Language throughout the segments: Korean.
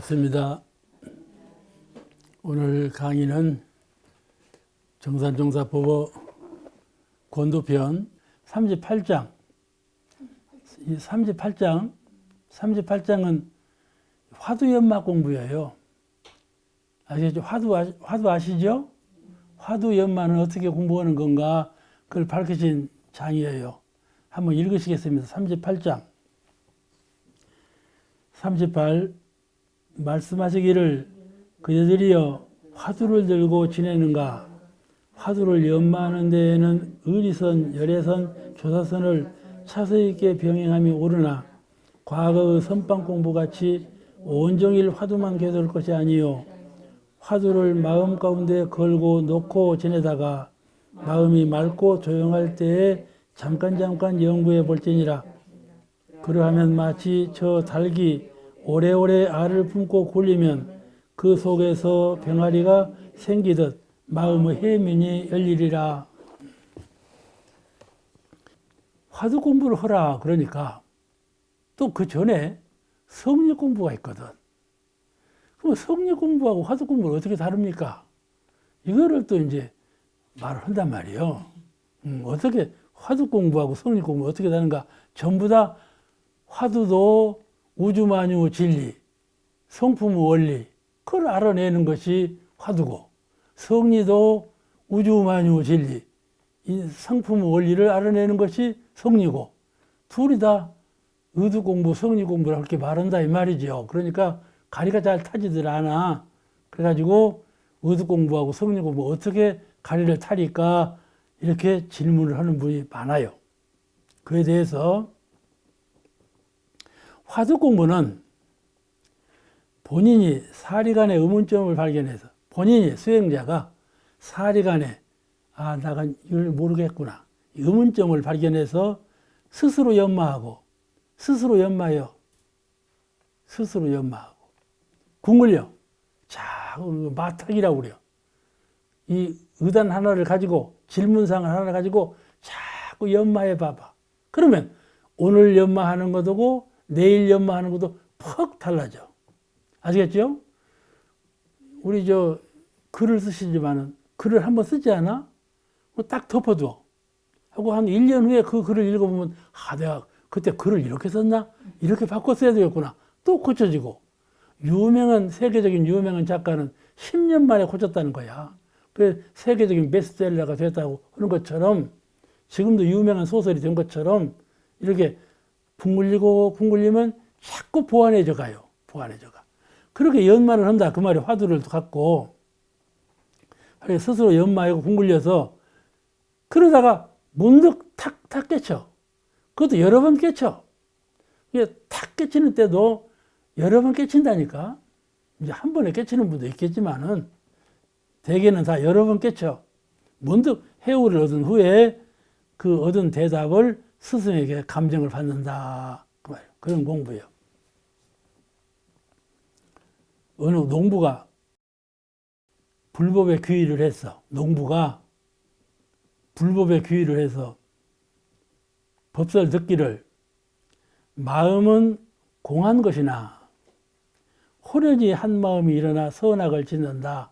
반갑습니다. 오늘 강의는 정산정사법어 권도편 38장. 이 38장은 화두연마 공부예요. 아시죠? 화두 아시죠? 화두연마는 어떻게 공부하는 건가? 그걸 밝히신 장이에요. 한번 읽으시겠습니다. 38장. 38. 말씀하시기를 그대들이여 화두를 들고 지내는가? 화두를 연마하는 데에는 의리선, 열애선, 조사선을 차서 있게 병행함이 옳으나 과거의 선방 공부같이 온종일 화두만 계속 것이 아니요 화두를 마음 가운데 걸고 놓고 지내다가 마음이 맑고 조용할 때에 잠깐 연구해 볼지니라. 그러하면 마치 저 닭이 오래오래 알을 품고 굴리면 그 속에서 병아리가 생기듯 마음의 해면이 열리리라. 화두 공부를 하라 그러니까 또 그 전에 성리 공부가 있거든. 그럼 성리 공부하고 화두 공부를 어떻게 다릅니까? 이거를 또 이제 말을 한단 말이에요. 어떻게 화두 공부하고 성리 공부 어떻게 다른가? 전부 다 화두도 우주만유 진리, 성품의 원리, 그걸 알아내는 것이 화두고, 성리도 우주만유 진리, 이 성품의 원리를 알아내는 것이 성리고, 둘이 다 의두 공부, 성리 공부를 그렇게 말한다 이 말이죠. 그러니까 가리가 잘 타지들 않아. 그래가지고 의두 공부하고 성리 공부 어떻게 가리를 타니까 이렇게 질문을 하는 분이 많아요. 그에 대해서 화두 공부는 본인이 사리간의 의문점을 발견해서 본인이 수행자가 사리간에 내가 이걸 모르겠구나 의문점을 발견해서 스스로 연마하고 궁을요 마탁이라고 그래요. 이 의단 하나를 가지고 질문상을 하나 가지고 자꾸 연마해 봐봐. 그러면 오늘 연마하는 것하고 내일 연마하는 것도 퍽 달라져. 아시겠죠? 우리 글을 쓰시지만은 글을 한번 쓰지 않아? 딱 덮어둬. 하고 한 1년 후에 그 글을 읽어보면 내가 그때 글을 이렇게 썼나? 이렇게 바꿔 써야 되겠구나. 또 고쳐지고. 세계적인 유명한 작가는 10년 만에 고쳤다는 거야. 그래서 세계적인 베스트셀러가 됐다고 하는 것처럼 지금도 유명한 소설이 된 것처럼 이렇게 붕굴리면 자꾸 보완해져 가요. 그렇게 연마를 한다. 그 말이 화두를 갖고 스스로 연마하고 붕굴려서 그러다가 문득 탁 깨쳐. 그것도 여러 번 깨쳐. 이게 탁 깨치는 때도 여러 번 깨친다니까. 이제 한 번에 깨치는 분도 있겠지만은 대개는 다 여러 번 깨쳐. 문득 해오를 얻은 후에 그 얻은 대답을 스승에게 감정을 받는다. 그런 공부예요. 어느 농부가 불법에 귀의를 했어. 법설 듣기를 마음은 공한 것이나 호련히 한 마음이 일어나 선악을 짓는다.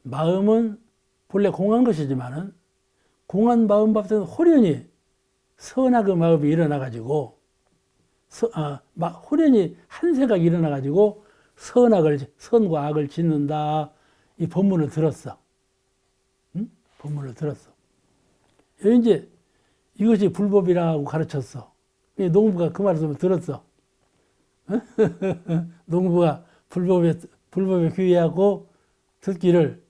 마음은 본래 공한 것이지만은 공한 마음 앞에서 호련히 선악의 마음이 일어나가지고, 호련히 한 생각이 일어나가지고 선과 악을 짓는다. 이 법문을 들었어. 응? 법문을 들었어. 이제 이것이 불법이라고 가르쳤어. 농부가 그 말씀을 들었어. 농부가 불법에 귀의하고 듣기를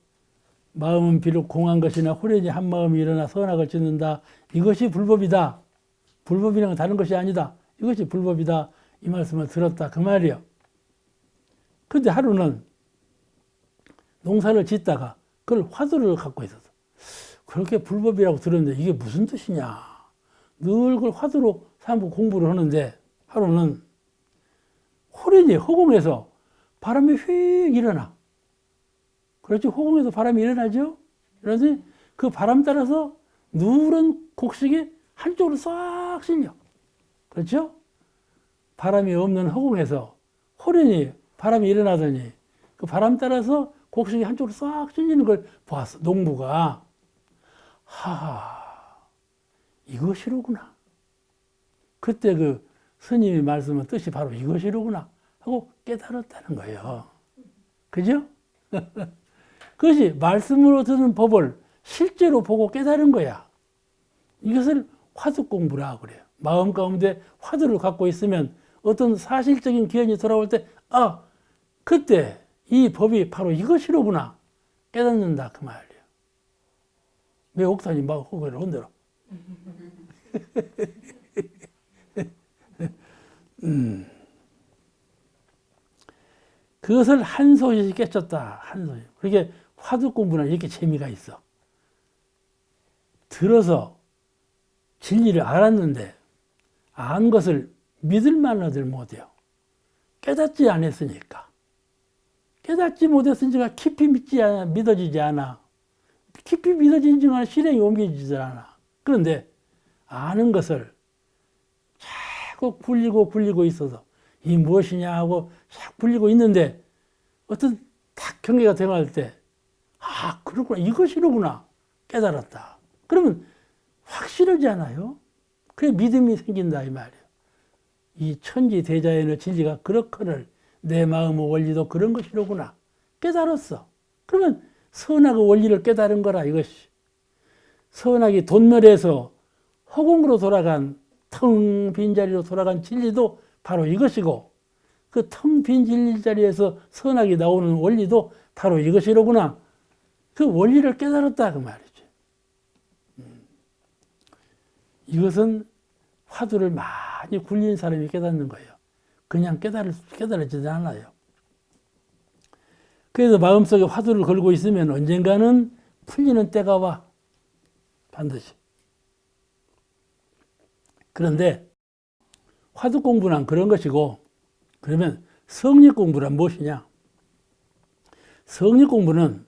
마음은 비록 공한 것이나 호련히 한 마음이 일어나 선악을 짓는다. 이것이 불법이다. 불법이랑은 다른 것이 아니다. 이것이 불법이다. 이 말씀을 들었다. 그 말이요. 근데 하루는 농사를 짓다가 그걸 화두를 갖고 있었어. 그렇게 불법이라고 들었는데 이게 무슨 뜻이냐. 늘 그걸 화두로 삼고 공부를 하는데 하루는 호련히 허공에서 바람이 휙 일어나. 그렇지? 허공에서 바람이 일어나죠? 그러지? 그 바람 따라서 누런 곡식이 한쪽으로 싹 실려. 그렇죠? 바람이 없는 허공에서 호련히 바람이 일어나더니 그 바람 따라서 곡식이 한쪽으로 싹 찢어지는 걸 보았어. 농부가. 하하, 이것이로구나. 그때 그 스님이 말씀한 뜻이 바로 이것이로구나 하고 깨달았다는 거예요. 그죠? 그것이 말씀으로 듣는 법을 실제로 보고 깨달은 거야. 이것을 화두 공부라 그래요. 마음 가운데 화두를 갖고 있으면 어떤 사실적인 기현이 돌아올 때, 아, 그때 이 법이 바로 이것이로구나 깨닫는다 그 말이에요. 왜 옥탄이 막 호흡을 흔들어? 그것을 한 소시 깨쳤다. 한 소시. 그렇게 화두 공부는 이렇게 재미가 있어. 들어서 진리를 알았는데 안 것을 믿을 만하들 못해요. 깨닫지 않았으니까. 깨닫지 못했으니까 깊이 믿어지지 않아. 깊이 믿어지지 않아 실행이 옮겨지지 않아. 그런데 아는 것을 자꾸 굴리고 있어서 이 무엇이냐 하고 자꾸 굴리고 있는데 어떤 딱 경계가 되어갈 때, 아, 그렇구나. 이것이로구나. 깨달았다. 그러면 확실하지 않아요? 그래 믿음이 생긴다 이 말이에요. 이 천지대자연의 진리가 그렇거늘 내 마음의 원리도 그런 것이로구나. 깨달았어. 그러면 선악의 원리를 깨달은 거라 이것이. 선악이 돈멸해서 허공으로 돌아간 텅 빈 자리로 돌아간 진리도 바로 이것이고 그 텅 빈 진리 자리에서 선악이 나오는 원리도 바로 이것이로구나. 그 원리를 깨달았다 그 말이지. 이것은 화두를 많이 굴린 사람이 깨닫는 거예요. 그냥 깨달아지지 않아요. 그래서 마음속에 화두를 걸고 있으면 언젠가는 풀리는 때가 와. 반드시. 그런데 화두 공부는 그런 것이고, 그러면 성립 공부란 무엇이냐? 성립 공부는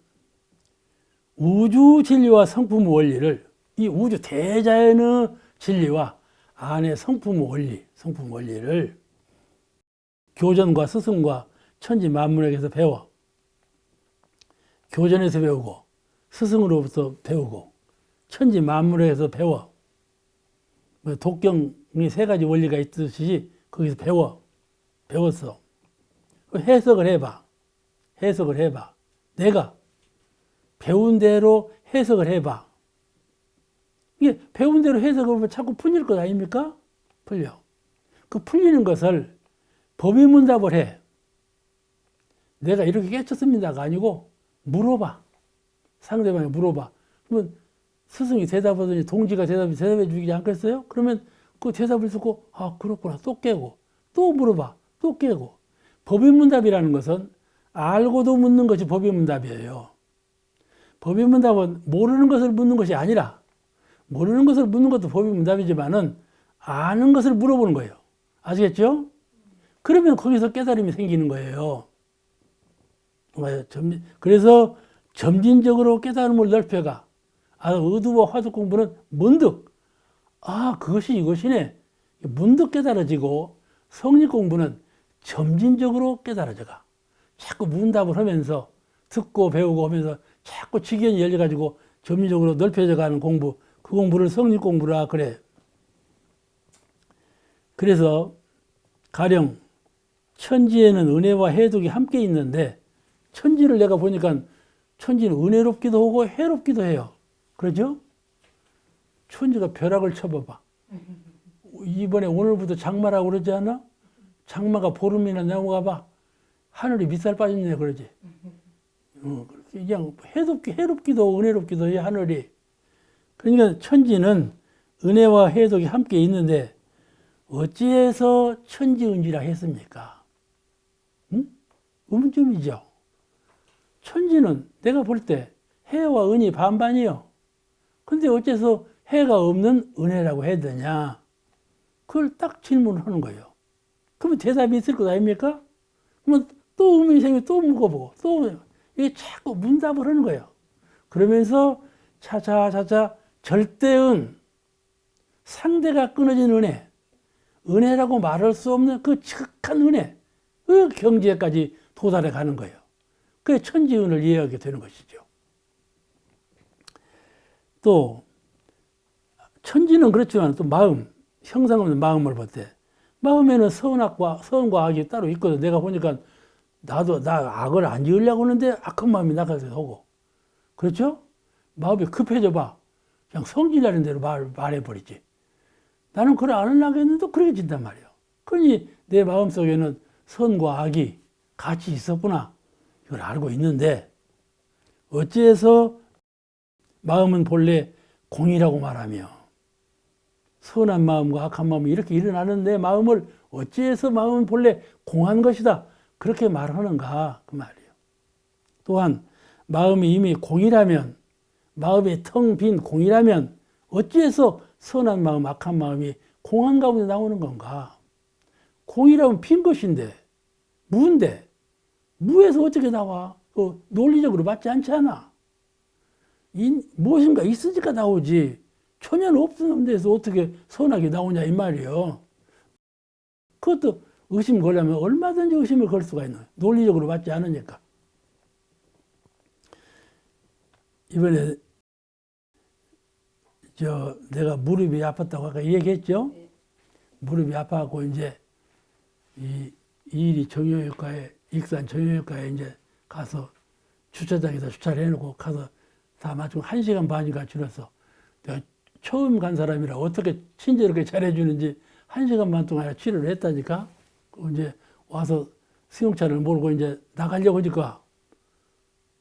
우주 진리와 성품 원리를, 이 우주 대자연의 진리와 안의 성품 원리를 교전과 스승과 천지 만물에게서 배워. 교전에서 배우고, 스승으로부터 배우고, 천지 만물에게서 배워. 독경이 세 가지 원리가 있듯이 거기서 배웠어. 해석을 해봐. 내가 배운 대로 해석을 해봐. 이게 배운 대로 해석을 하면 자꾸 풀릴 것 아닙니까? 풀려. 그 풀리는 것을 법의문답을 해. 내가 이렇게 깨쳤습니다가 아니고 물어봐. 상대방이 물어봐. 그러면 스승이 대답하더니 동지가 대답해 주지 않겠어요? 그러면 그 대답을 듣고 아 그렇구나 또 깨고 또 물어봐 또 깨고. 법의문답이라는 것은 알고도 묻는 것이 법의문답이에요. 법의문답은 모르는 것을 묻는 것이 아니라 모르는 것을 묻는 것도 법의문답이지만은 아는 것을 물어보는 거예요. 아시겠죠? 그러면 거기서 깨달음이 생기는 거예요. 그래서 점진적으로 깨달음을 넓혀가. 의두와 화두 공부는 문득 그것이 이것이네. 문득 깨달아지고 성립 공부는 점진적으로 깨달아져가. 자꾸 문답을 하면서 듣고 배우고 하면서 자꾸 지견이 열려가지고 점진적으로 넓혀져가는 공부, 그 공부를 성립 공부라 그래. 그래서 가령 천지에는 은혜와 해독이 함께 있는데 천지를 내가 보니까 천지는 은혜롭기도 하고 해롭기도 해요. 그러죠? 천지가 벼락을 쳐봐봐. 이번에 오늘부터 장마라고 그러지 않아? 장마가 보름이나 넘어가 봐. 하늘이 밑살 빠졌네 그러지. 그냥 해롭기도 은혜롭기도 해 하늘이. 그러니까 천지는 은혜와 해독이 함께 있는데 어찌해서 천지은지라 했습니까? 의문점이죠. 천지는 내가 볼 때 해와 은이 반반이요. 근데 어째서 해가 없는 은혜라고 해야 되냐? 그걸 딱 질문을 하는 거예요. 그러면 대답이 있을 것 아닙니까? 그러면 또 의문이 생기면 또 묻어보고 또 이게 자꾸 문답을 하는 거예요. 그러면서 차차 절대은 상대가 끊어진 은혜라고 말할 수 없는 그 측한 은혜, 그 경지에까지 도달해 가는 거예요. 그게 천지운을 이해하게 되는 것이죠. 또 천지는 그렇지만 또 마음, 형상 없는 마음을 볼 때 마음에는 선과 악이 따로 있거든. 내가 보니까 나 악을 안 지으려고 하는데 악한 마음이 나가서 오고. 그렇죠? 마음이 급해져 봐. 그냥 성질나는 대로 말해버리지. 나는 그걸 안 하려고 했는데 그렇게 진단 말이에요. 그러니 내 마음속에는 선과 악이 같이 있었구나. 이걸 알고 있는데 어찌해서 마음은 본래 공이라고 말하며 선한 마음과 악한 마음이 이렇게 일어나는 내 마음을 어찌해서 마음은 본래 공한 것이다. 그렇게 말하는가 그 말이에요. 또한 마음이 이미 공이라면 마음이 텅 빈 공이라면 어찌해서 선한 마음, 악한 마음이 공한 가운데 나오는 건가? 공이라면 빈 것인데 무인데 무에서 어떻게 나와? 논리적으로 맞지 않잖아. 무엇인가 있으니까 나오지. 전혀 없는 데서 어떻게 선악이 나오냐 이 말이에요. 그것도 의심 걸려면 얼마든지 의심을 걸 수가 있는 거예요. 논리적으로 맞지 않으니까. 이번에 내가 무릎이 아팠다고 아까 얘기했죠? 네. 무릎이 아파갖고 이제 이 일이 정형외과에 익산 정형외과에 이제 가서 주차장에다 주차를 해놓고 가서 다 마치고 1시간 반인가 지났어. 내가 처음 간 사람이라 어떻게 친절하게 잘해주는지 1시간 반 동안 치료를 했다니까. 이제 와서 승용차를 몰고 이제 나가려고 하니까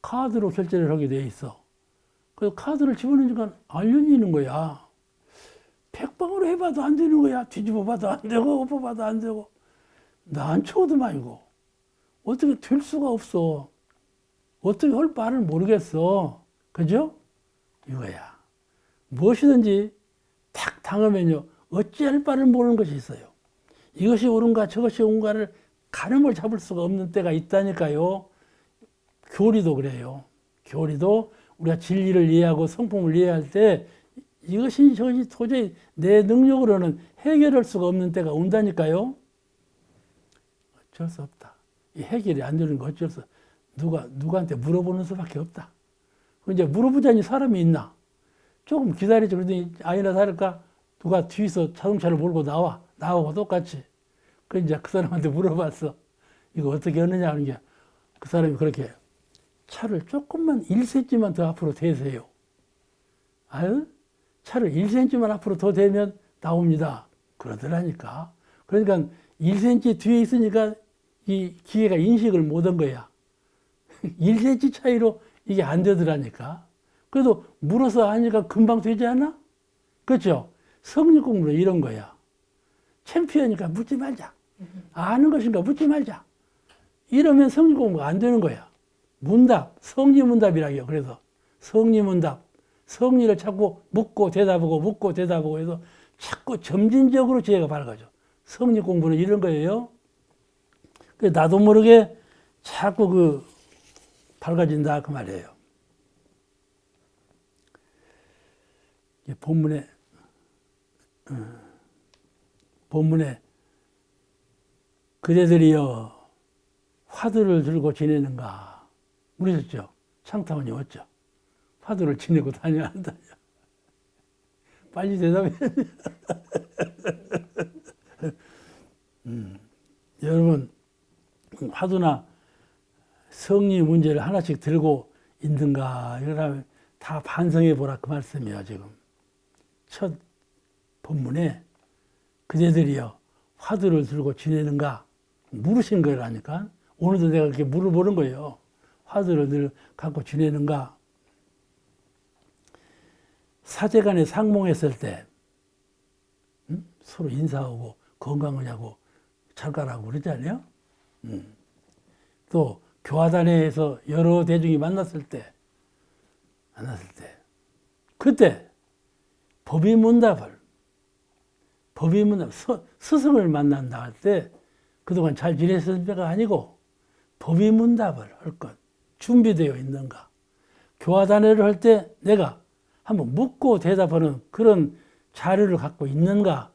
카드로 결제를 하게 돼 있어. 그래서 카드를 집어넣으니까 안 열리는 거야. 100방으로 해봐도 안 되는 거야. 뒤집어 봐도 안 되고 엎어 봐도 안 되고. 난 쳐도만 이거. 어떻게 될 수가 없어. 어떻게 할 바를 모르겠어. 그죠? 이거야. 무엇이든지 탁 당하면요. 어찌할 바를 모르는 것이 있어요. 이것이 옳은가 저것이 옳은가를 가늠을 잡을 수가 없는 때가 있다니까요. 교리도 그래요. 교리도 우리가 진리를 이해하고 성품을 이해할 때 이것이 저것이 도저히 내 능력으로는 해결할 수가 없는 때가 온다니까요. 어쩔 수 없다. 이 해결이 안 되는 거 어쩔 수 없다. 누구한테 물어보는 수밖에 없다. 이제 물어보자니 사람이 있나? 조금 기다리죠. 그러더니 아니나 다를까 누가 뒤에서 자동차를 몰고 나하고 똑같이. 그 이제 그 사람한테 물어봤어. 이거 어떻게 하느냐 하는 게 그 사람이 그렇게 차를 조금만 1cm만 더 앞으로 대세요. 아유, 차를 1cm만 앞으로 더 대면 나옵니다. 그러더라니까. 그러니까 1cm 뒤에 있으니까 이 기계가 인식을 못한 거야. 1cm 차이로 이게 안 되더라니까. 그래도 물어서 하니까 금방 되지 않아? 그렇죠? 성리 공부는 이런 거야. 창피하니까 묻지 말자. 아는 것인가 묻지 말자. 이러면 성리 공부가 안 되는 거야. 문답, 성리문답이라고요. 그래서 성리문답, 성리를 자꾸 묻고 대답하고 해서 자꾸 점진적으로 지혜가 밝아져. 성리 공부는 이런 거예요. 나도 모르게 자꾸 밝아진다 그 말이에요. 본문에 그대들이여 화두를 들고 지내는가 물으셨죠. 창타원이 어쩌 화두를 지내고 다녀야 한다. 빨리 대답해. 여러분 화두나 성리 문제를 하나씩 들고 있는가 이러면 다 반성해 보라 그 말씀이야. 지금 첫 본문에 그대들이여 화두를 들고 지내는가 물으신 거라니까. 오늘도 내가 그렇게 물어보는 거예요. 화두를 늘 갖고 지내는가. 사제간에 상몽했을 때 서로 인사하고 건강하냐고 잘 가라고 그러잖아요. 또 교화단에서 여러 대중이 만났을 때 그때 법의문답 스승을 만난다 할 때 그동안 잘 지냈을때가 아니고 법의문답을 할 것 준비되어 있는가. 교화단회를 할 때 내가 한번 묻고 대답하는 그런 자료를 갖고 있는가.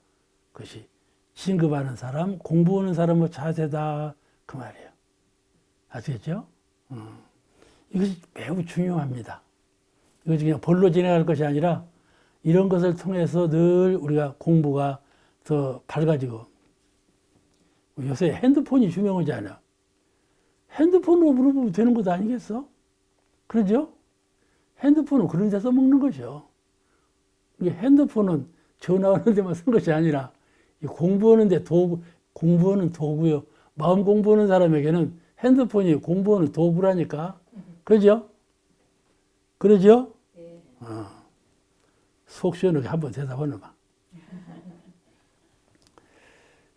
그것이 진급하는 사람, 공부하는 사람의 자세다 그 말이에요. 아시겠죠? 이것이 매우 중요합니다. 이것이 그냥 볼로 지나갈 것이 아니라 이런 것을 통해서 늘 우리가 공부가 더 밝아지고, 요새 핸드폰이 중요하잖아. 핸드폰으로 물어보면 되는 것도 아니겠어? 그러죠? 핸드폰은 그런 데 써먹는 것이요. 이게 핸드폰은 전화하는 데만 쓴 것이 아니라 공부하는 도구요. 마음 공부하는 사람에게는 핸드폰이 공부하는 도구라니까. 그러죠? 그러죠? 네. 속 시원하게 한번 대답하는 봐.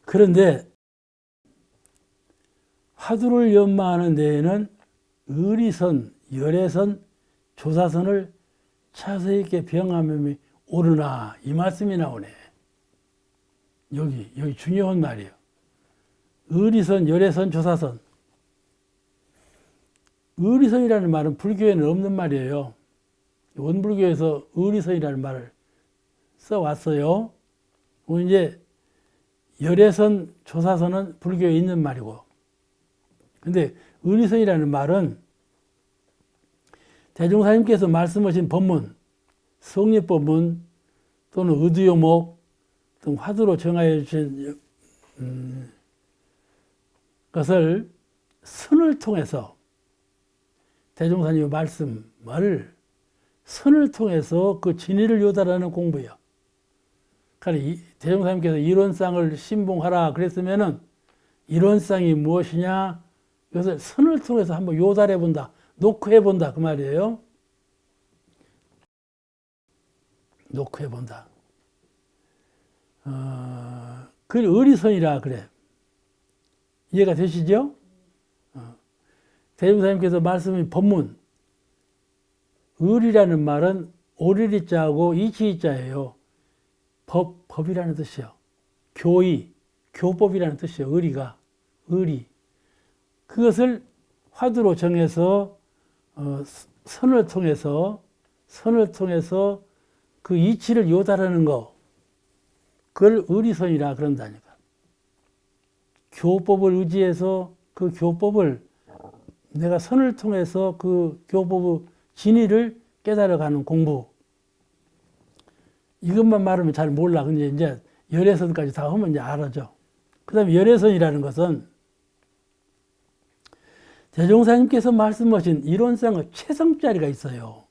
그런데 화두를 연마하는 데에는 의리선, 열애선, 조사선을 차서 있게 병함이 오르나 이 말씀이 나오네. 여기 중요한 말이에요. 의리선, 열애선, 조사선. 의리선이라는 말은 불교에는 없는 말이에요. 원불교에서 의리선이라는 말을 써왔어요. 이제 열애선, 조사선은 불교에 있는 말이고, 근데 의리선이라는 말은 대종사님께서 말씀하신 법문, 성립법문 또는 의두요목 등 화두로 정하여 주신 것을 선을 통해서 대종사님의 말씀을 선을 통해서 그 진리를 요달하는 공부예요. 그러니까 대종사님께서 이론상을 신봉하라 그랬으면은 이론상이 무엇이냐 이것을 선을 통해서 한번 요달해 본다, 녹화해 본다 그 말이에요. 녹화해 본다. 그걸 의리선이라 그래. 이해가 되시죠? 대종사님께서 말씀인 법문, 의리라는 말은 오리리자하고 이치이자예요. 법이라는 뜻이요. 교법이라는 뜻이요. 의리가. 의리. 그것을 화두로 정해서 선을 통해서 그 이치를 요달하는 거, 그걸 의리선이라 그런다니까. 교법을 의지해서 그 교법을 내가 선을 통해서 그 교법의 진리를 깨달아가는 공부. 이것만 말하면 잘 몰라. 근데 이제 열애선까지 다 하면 이제 알아죠. 그 다음에 열애선이라는 것은 대종사님께서 말씀하신 이론상의 최성짜리가 있어요.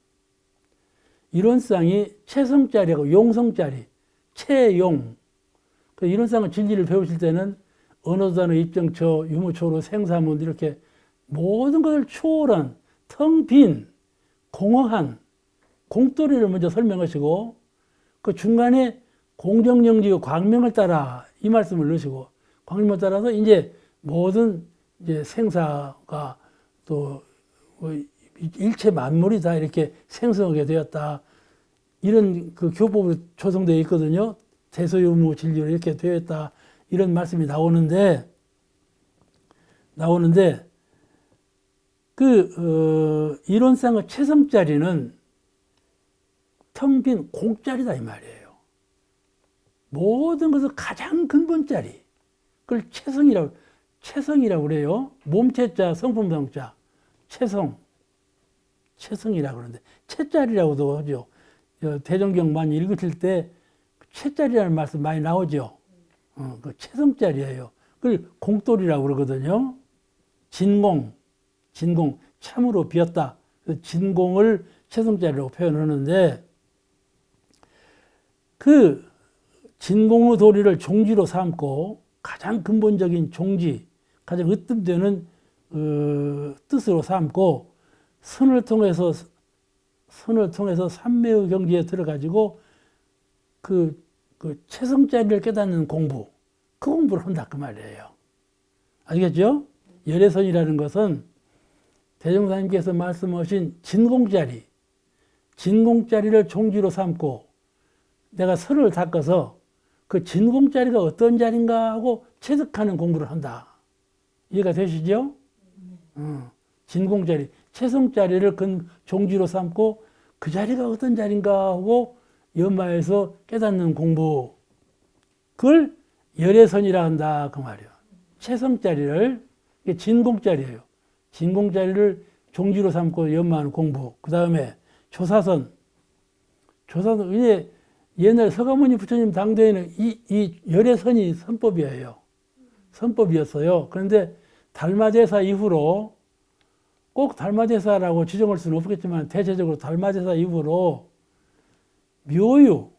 이론상이 최성짜리하고 용성짜리, 최용. 그 이론상의 진리를 배우실 때는 언어단어, 입정처, 유무초로, 생사문 이렇게 모든 것을 초월한 텅 빈 공허한 공돌이를 먼저 설명하시고 그 중간에 공정영지의 광명을 따라 이 말씀을 넣으시고 광명을 따라서 이제 모든 이제 생사가 또 일체 만물이 다 이렇게 생성하게 되었다. 이런 그 교법으로 조성되어 있거든요. 대소유무 진리로 이렇게 되어 있다. 이런 말씀이 나오는데 이론상의 최성짜리는 텅 빈 공짜리다 이 말이에요. 모든 것을 가장 근본짜리. 그걸 최성이라고 그래요. 몸체자, 성품성자, 최성이라고 그러는데 최짜리라고도 하죠. 대종경 많이 읽으실 때 최짜리라는 말씀 많이 나오죠. 그 최성짜리예요. 그걸 공돌이라고 그러거든요. 진공, 참으로 비었다. 진공을 최성짜리라고 표현하는데 그 진공의 도리를 종지로 삼고 가장 근본적인 종지, 가장 으뜸되는 뜻으로 삼고 선을 통해서 삼매의 경지에 들어가지고 그 최성짜리를 깨닫는 공부, 그 공부를 한다 그 말이에요. 알겠죠? 열애선이라는 것은 대종사님께서 말씀하신 진공짜리를 종지로 삼고 내가 선을 닦아서 그 진공짜리가 어떤 자리인가 하고 체득하는 공부를 한다. 이해가 되시죠? 진공짜리, 최성짜리를 종지로 삼고 그 자리가 어떤 자리인가 하고 연마해서 깨닫는 공부. 그걸 열애선이라 한다 그 말이에요. 최성짜리를, 이게 진공짜리예요. 진공자리를 종지로 삼고 연마하는 공부. 그 다음에 조사선. 조사선, 이제 옛날 서가모니 부처님 당대에는 이 열애선이 선법이에요. 선법이었어요. 그런데 달마대사 이후로 꼭 달마대사라고 지정할 수는 없겠지만 대체적으로 달마대사 이후로 묘유,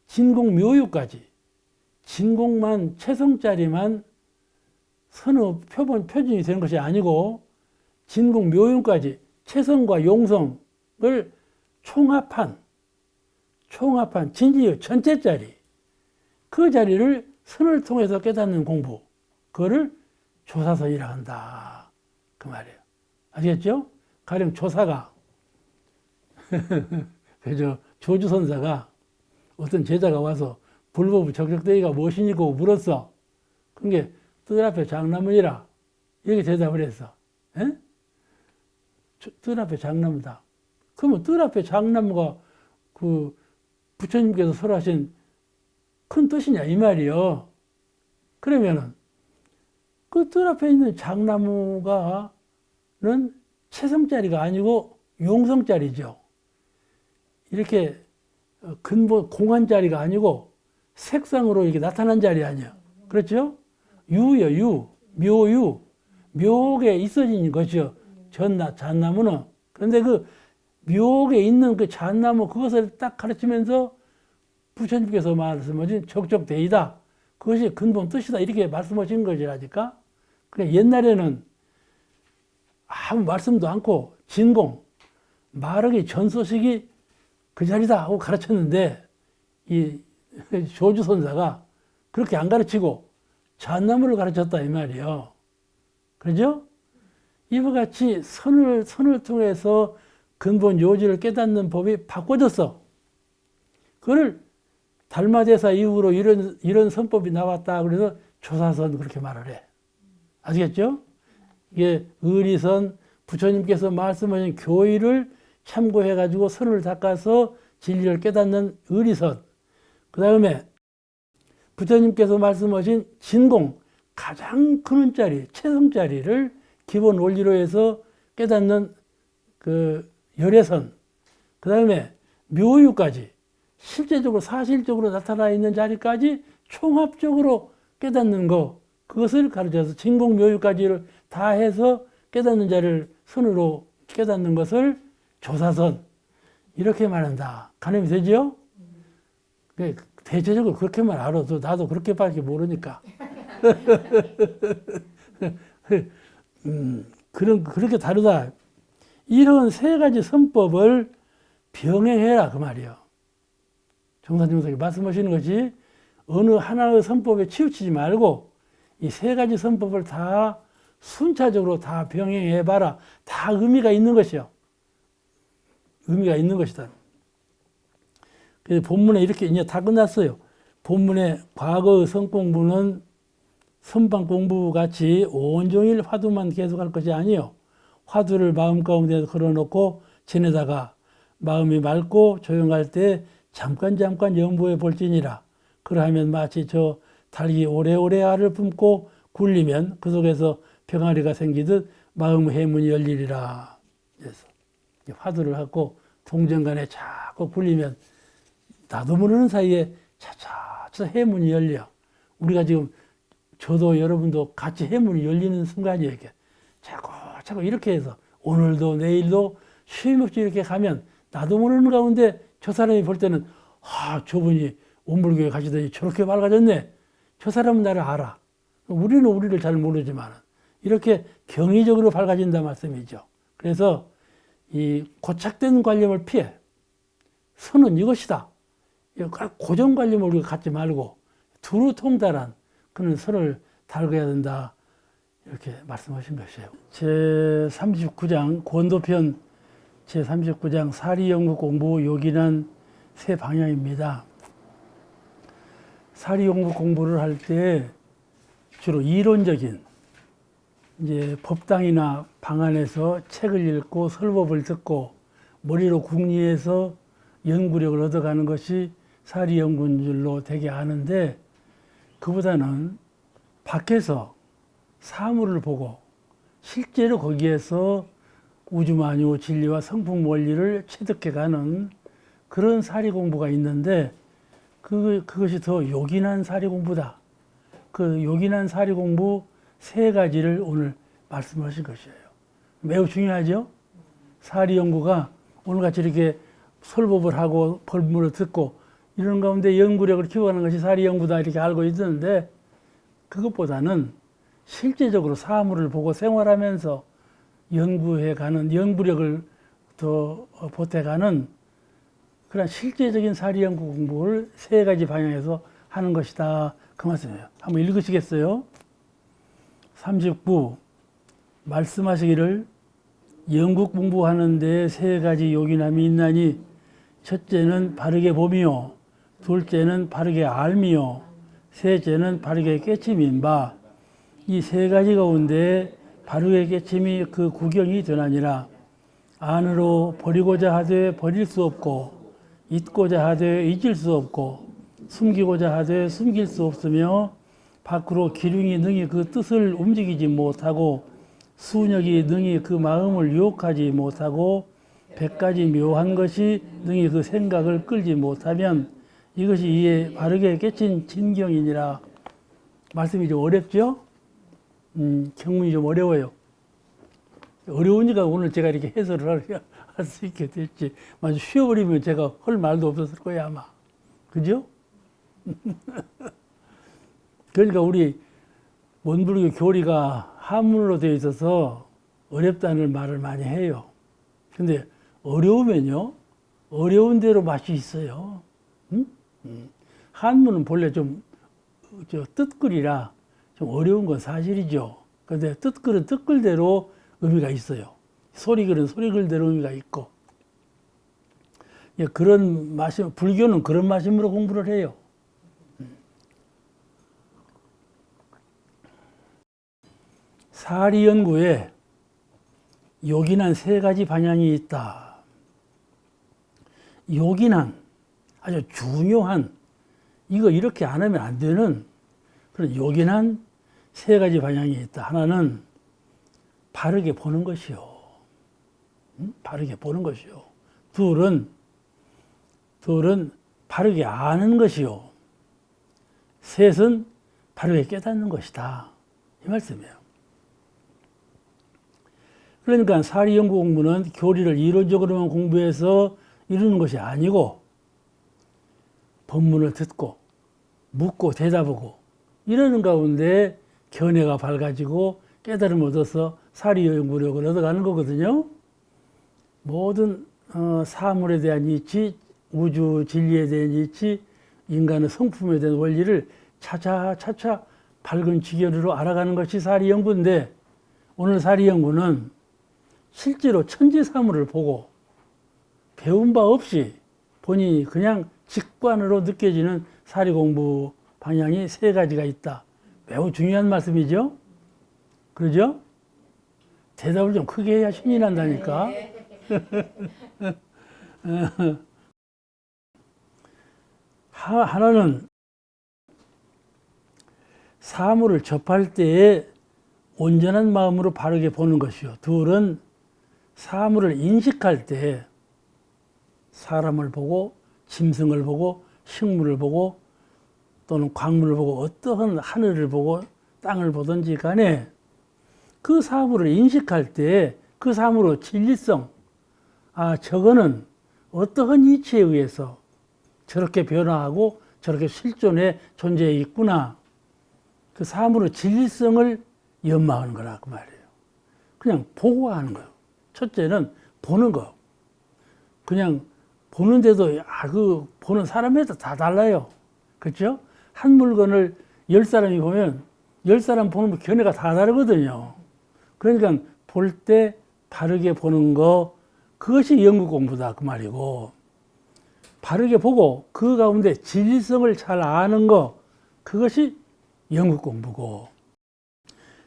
진공 묘유까지 진공만 채성짜리만 선의 표준이 되는 것이 아니고 진공 묘유까지 채성과 용성을 총합한 진지의 전체짜리 그 자리를 선을 통해서 깨닫는 공부 그거를 조사선이라 한다 그 말이에요. 아시겠죠? 가령 조사가 그저 조주선사가 어떤 제자가 와서 불법 적적대기가 무엇이냐고 물었어. 그게 뜰 앞에 장나무니라 이렇게 대답을 했어. 에? 뜰 앞에 장나무다. 그러면 뜰 앞에 장나무가 그 부처님께서 설하신 큰 뜻이냐 이 말이요. 그러면은 그 뜰 앞에 있는 장나무가는 채성짜리가 아니고 용성짜리죠. 이렇게 근본 공한짜리가 아니고 색상으로 이렇게 나타난 자리 아니야. 그렇죠? 유요, 유, 묘유, 묘하게 있어진 것이죠. 잣나무는. 그런데 그 묘하게 있는 그 잣나무 그것을 딱 가르치면서 부처님께서 말씀하신 적적대이다. 그것이 근본 뜻이다. 이렇게 말씀하신 것이라니까. 그러니까 옛날에는 아무 말씀도 않고 진공, 말하기 전 소식이 그 자리다 하고 가르쳤는데 이 조주선사가 그렇게 안 가르치고 잣나무를 가르쳤다 이 말이에요. 그렇죠? 이와 같이 선을 통해서 근본 요지를 깨닫는 법이 바꿔졌어. 그걸 달마대사 이후로 이런 선법이 나왔다. 그래서 조사선 그렇게 말을 해. 아시겠죠? 이게 의리선 부처님께서 말씀하신 교의를 참고해가지고 선을 닦아서 진리를 깨닫는 의리선. 그 다음에 부처님께서 말씀하신 진공, 가장 큰 자리, 최성자리를 기본 원리로 해서 깨닫는 그 열애선. 그 다음에 묘유까지, 실제적으로 사실적으로 나타나 있는 자리까지 총합적으로 깨닫는 거, 그것을 가르쳐서 진공 묘유까지를 다 해서 깨닫는 자리를 선으로 깨닫는 것을 조사선 이렇게 말한다. 가늠이 되죠? 대체적으로 그렇게만 알아도 나도 그렇게밖에 모르니까. 그렇게 다르다. 이런 세 가지 선법을 병행해라 그 말이에요. 정산증석이 말씀하시는 것이 어느 하나의 선법에 치우치지 말고 이 세 가지 선법을 다 순차적으로 다 병행해봐라. 다 의미가 있는 것이요. 의미가 있는 것이다. 그래서 본문에 이렇게 이제 다 끝났어요. 본문에 과거의 선공부는 선방 공부 같이 온종일 화두만 계속할 것이 아니요. 화두를 마음 가운데 걸어놓고 지내다가 마음이 맑고 조용할 때 잠깐 연부해 볼지니라. 그러하면 마치 저 닭이 오래오래 알을 품고 굴리면 그 속에서 병아리가 생기듯 마음 해문이 열리리라. 그래서 화두를 하고 동정간에 자꾸 굴리면 나도 모르는 사이에 차차차 해문이 열려. 우리가 지금 저도 여러분도 같이 해문이 열리는 순간이에요. 이렇게 자꾸 이렇게 해서 오늘도 내일도 쉼없이 이렇게 가면 나도 모르는 가운데 저 사람이 볼 때는 저분이 원불교에 가시더니 저렇게 밝아졌네. 저 사람은 나를 알아. 우리는 우리를 잘 모르지만 이렇게 경이적으로 밝아진다 말씀이죠. 그래서 이 고착된 관념을 피해. 선은 이것이다. 고정관념을 우리가 갖지 말고 두루 통달한 그런 선을 달궈야 된다. 이렇게 말씀하신 것이에요. 제39장 권도편 제39장 사리연구 공부 요긴한 세 방향입니다. 사리연구 공부를 할 때 주로 이론적인 이제 법당이나 방 안에서 책을 읽고 설법을 듣고 머리로 궁리해서 연구력을 얻어가는 것이 사리연구인 줄로 되게 아는데 그보다는 밖에서 사물을 보고 실제로 거기에서 우주만유 진리와 성품 원리를 체득해가는 그런 사리 공부가 있는데 그것이 더 요긴한 사리 공부다. 그 요긴한 사리 공부 세 가지를 오늘 말씀하신 것이에요. 매우 중요하죠? 사리 연구가 오늘같이 이렇게 설법을 하고 법문을 듣고 이런 가운데 연구력을 키워가는 것이 사리 연구다 이렇게 알고 있었는데 그것보다는 실제적으로 사물을 보고 생활하면서 연구해가는 연구력을 더 보태가는 그런 실제적인 사리 연구 공부를 세 가지 방향에서 하는 것이다. 그 말씀이에요. 한번 읽으시겠어요? 39. 말씀하시기를 연구 공부하는 데 세 가지 요긴함이 있나니 첫째는 바르게 봄이요 둘째는 바르게 알미요 셋째는 바르게 깨침인 바 이 세 가지 가운데 바르게 깨침이 그 구경이 되나니라. 안으로 버리고자 하되 버릴 수 없고 잊고자 하되 잊을 수 없고 숨기고자 하되 숨길 수 없으며 밖으로 기륭이 능히 그 뜻을 움직이지 못하고 수력이 능히 그 마음을 유혹하지 못하고 100가지 묘한 것이 능히 그 생각을 끌지 못하면 이것이 이에 바르게 깨친 진경이니라. 말씀이 좀 어렵죠? 경문이 좀 어려워요. 어려우니까 오늘 제가 이렇게 해설을 할 수 있게 됐지. 마치 쉬어버리면 제가 할 말도 없었을 거예요, 아마. 그죠? 그러니까 우리 원불교 교리가 한문으로 되어 있어서 어렵다는 말을 많이 해요. 근데 어려우면요, 어려운 대로 맛이 있어요. 응? 한문은 본래 좀 뜻글이라 좀 어려운 건 사실이죠. 근데 뜻글은 뜻글대로 의미가 있어요. 소리글은 소리글대로 의미가 있고. 그런 마심, 불교는 그런 마심으로 공부를 해요. 사리 연구에 요긴한 세 가지 방향이 있다. 요긴한, 아주 중요한, 이거 이렇게 안 하면 안 되는 그런 요긴한 세 가지 방향이 있다. 하나는 바르게 보는 것이요. 바르게 보는 것이요. 둘은 바르게 아는 것이요. 셋은 바르게 깨닫는 것이다. 이 말씀이에요. 그러니까 사리 연구 공부는 교리를 이론적으로만 공부해서 이루는 것이 아니고 법문을 듣고 묻고 대답하고 이러는 가운데 견해가 밝아지고 깨달음을 얻어서 사리 연구력을 얻어가는 거거든요. 모든 사물에 대한 이치, 우주 진리에 대한 이치, 인간의 성품에 대한 원리를 차차 밝은 지견으로 알아가는 것이 사리 연구인데 오늘 사리 연구는 실제로 천지 사물을 보고 배운 바 없이 본인이 그냥 직관으로 느껴지는 사리 공부 방향이 세 가지가 있다. 매우 중요한 말씀이죠. 그러죠? 대답을 좀 크게 해야 신이 난다니까. 하나는 사물을 접할 때에 온전한 마음으로 바르게 보는 것이요. 둘은 사물을 인식할 때 사람을 보고 짐승을 보고 식물을 보고 또는 광물을 보고 어떠한 하늘을 보고 땅을 보든지 간에 그 사물을 인식할 때 그 사물의 진리성, 저거는 어떠한 이치에 의해서 저렇게 변화하고 저렇게 실존해 존재해 있구나. 그 사물의 진리성을 연마하는 거라 그 말이에요. 그냥 보고 하는 거예요. 첫째는 보는 거. 그냥 보는데도 그 보는 사람마다 다 달라요. 그렇죠? 한 물건을 10사람이 보면 10사람 보는 견해가 다 다르거든요. 그러니까 볼 때 바르게 보는 거, 그것이 연구 공부다 그 말이고, 바르게 보고 그 가운데 진리성을 잘 아는 거, 그것이 연구 공부고,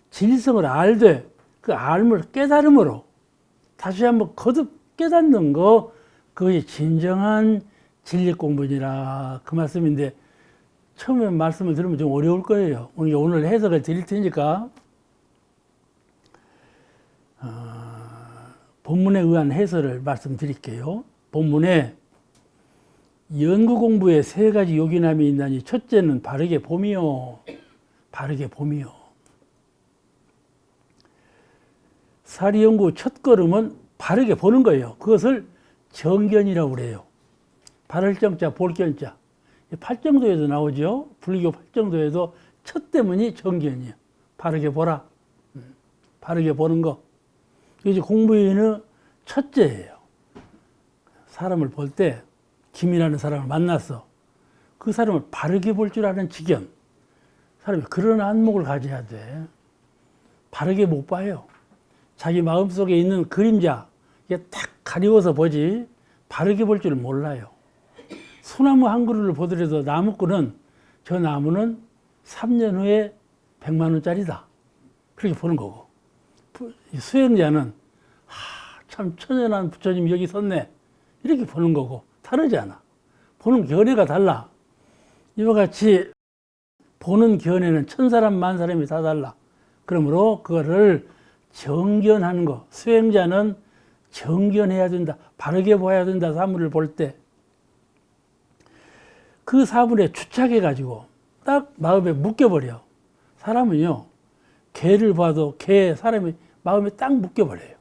진리성을 알되 그 알을 깨달음으로 다시 한번 거듭 깨닫는 거, 그것이 진정한 진리 공부니라 그 말씀인데, 처음에 말씀을 들으면 좀 어려울 거예요. 오늘 해석을 드릴 테니까. 본문에 의한 해설을 말씀드릴게요. 본문에 연구 공부에 세 가지 요긴함이 있나니 첫째는 바르게 봄이요. 바르게 봄이요. 사리 연구 첫 걸음은 바르게 보는 거예요. 그것을 정견이라고 그래요. 바를 정자, 볼 견자. 팔정도에도 나오죠. 불교 팔정도에도 첫 대문이 정견이에요. 바르게 보라. 바르게 보는 거. 이게 공부인의 첫째예요. 사람을 볼 때 김이라는 사람을 만났어. 그 사람을 바르게 볼 줄 아는 지견. 사람이 그런 안목을 가져야 돼. 바르게 못 봐요. 자기 마음속에 있는 그림자, 이게 딱 가리워서 보지 바르게 볼 줄 몰라요. 소나무 한 그루를 보더라도 나무꾼은 저 나무는 3년 후에 100만 원짜리다. 그렇게 보는 거고. 수행자는 참 천연한 부처님 여기 섰네. 이렇게 보는 거고. 다르지 않아. 보는 견해가 달라. 이와 같이 보는 견해는 천 사람 만 사람이 다 달라. 그러므로 그거를 정견하는 거. 수행자는 정견해야 된다. 바르게 봐야 된다. 사물을 볼 때. 그 사물에 주착해가지고 딱 마음에 묶여버려. 사람은요, 개를 봐도 사람이 마음에 딱 묶여버려요.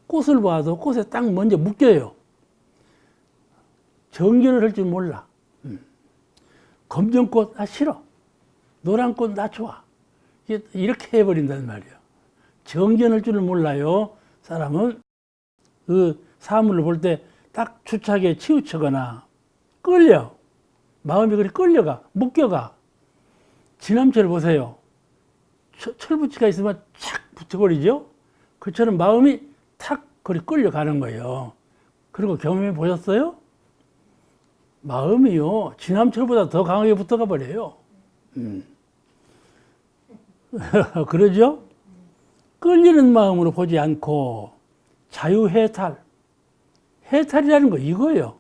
꽃을 봐도 꽃에 딱 먼저 묶여요. 정견을 할 줄 몰라. 검정꽃 나 싫어. 노란꽃 나 좋아. 이렇게 해버린단 말이에요. 정견할 줄을 몰라요. 사람은 그 사물을 볼 때 딱 주착에 치우치거나 끌려. 마음이 그리 끌려가. 묶여가. 지남철 보세요. 철붙이가 있으면 착 붙어버리죠. 그처럼 마음이 탁 그리 끌려가는 거예요. 그리고 경험해 보셨어요? 마음이요, 지남철보다 더 강하게 붙어가 버려요. 그러죠? 끌리는 마음으로 보지 않고 자유해탈. 해탈이라는 거 이거예요.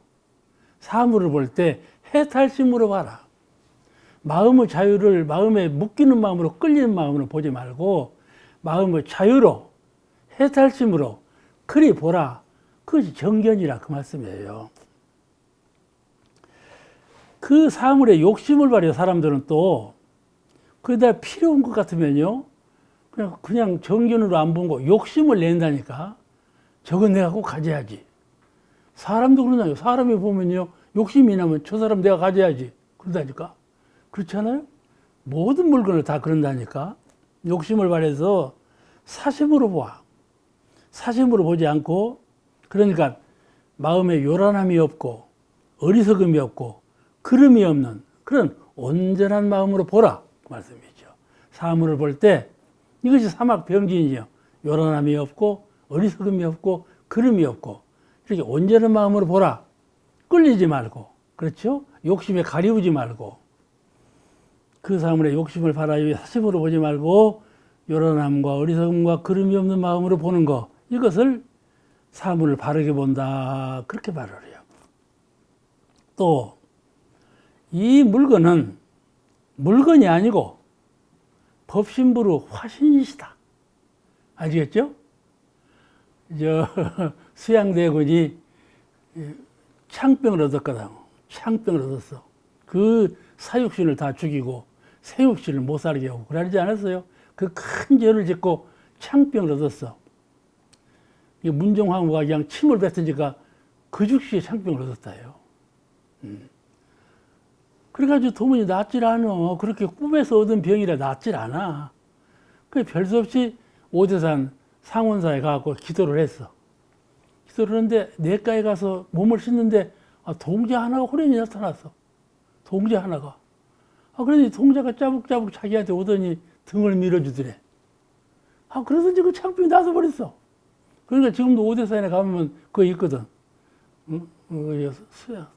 사물을 볼 때 해탈심으로 봐라. 마음의 자유를 마음에 묶이는 마음으로 끌리는 마음으로 보지 말고 마음의 자유로 해탈심으로 그리 보라. 그것이 정견이라 그 말씀이에요. 그 사물에 욕심을 발휘해 사람들은 또 그게 필요한 것 같으면요, 그냥 정견으로 안 본 거 욕심을 낸다니까. 저건 내가 꼭 가져야지. 사람도 그러나요. 사람이 보면요, 욕심이 나면 저 사람 내가 가져야지. 그런다니까. 그렇지 않아요? 모든 물건을 다 그런다니까. 욕심을 발휘해서 사심으로 봐. 사심으로 보지 않고, 그러니까 마음에 요란함이 없고 어리석음이 없고 그름이 없는 그런 온전한 마음으로 보라 그 말씀이죠. 사물을 볼 때 이것이 사막병진이죠. 요란함이 없고 어리석음이 없고 그름이 없고 이렇게 온전한 마음으로 보라. 끌리지 말고, 그렇죠? 욕심에 가리우지 말고, 그 사물에 욕심을 발하여 사심으로 보지 말고 요란함과 어리석음과 그름이 없는 마음으로 보는 거, 이것을 사물을 바르게 본다. 그렇게 말을 해요. 또 이 물건은 물건이 아니고 법신부로 화신이시다. 아시겠죠? 수양대군이 창병을 얻었거든. 창병을 얻었어. 그 사육신을 다 죽이고 새육신을 못 살게 하고 그러지 않았어요? 그 큰 죄를 짓고 창병을 얻었어. 문정왕후가 그냥 침을 뱉으니까 그 즉시 창병을 얻었다요. 그래가지고 도무지 낫질 않아. 그렇게 꿈에서 얻은 병이라 낫질 않아. 그래서 별 수 없이 오대산 상원사에 가서 기도를 했어. 기도를 했는데 내과에 가서 몸을 씻는데 동자 하나가 호련히 나타났어. 동자 하나가. 그러더니 동자가 짜북짜북 자기한테 오더니 등을 밀어주더래. 그러더니 그 창병이 나서버렸어. 그러니까 지금도 오대산에 가면 그거 있거든.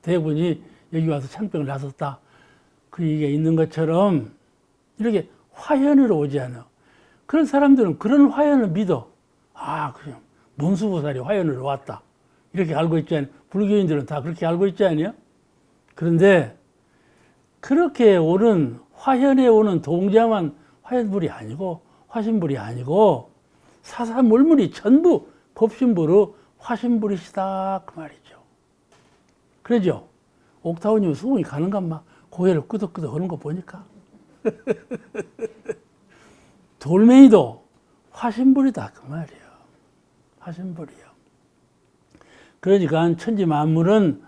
대군이 여기 와서 창병을 나섰다. 그 얘기가 있는 것처럼 이렇게 화현으로 오지 않아. 그런 사람들은 그런 화현을 믿어. 그냥 문수보살이 화현으로 왔다. 이렇게 알고 있지 않아요? 불교인들은 다 그렇게 알고 있지 않아요? 그런데 그렇게 오는 화현에 오는 동자만 화현불이 아니고 화신불이 아니고 사사물물이 전부 법신부로 화신불이시다 그 말이죠. 그러죠? 옥타우님 수긍이 가는가 막 고개를 끄덕끄덕 하는 거 보니까 돌멩이도 화신불이다 그 말이에요. 화신불이요. 그러니까 천지 만물은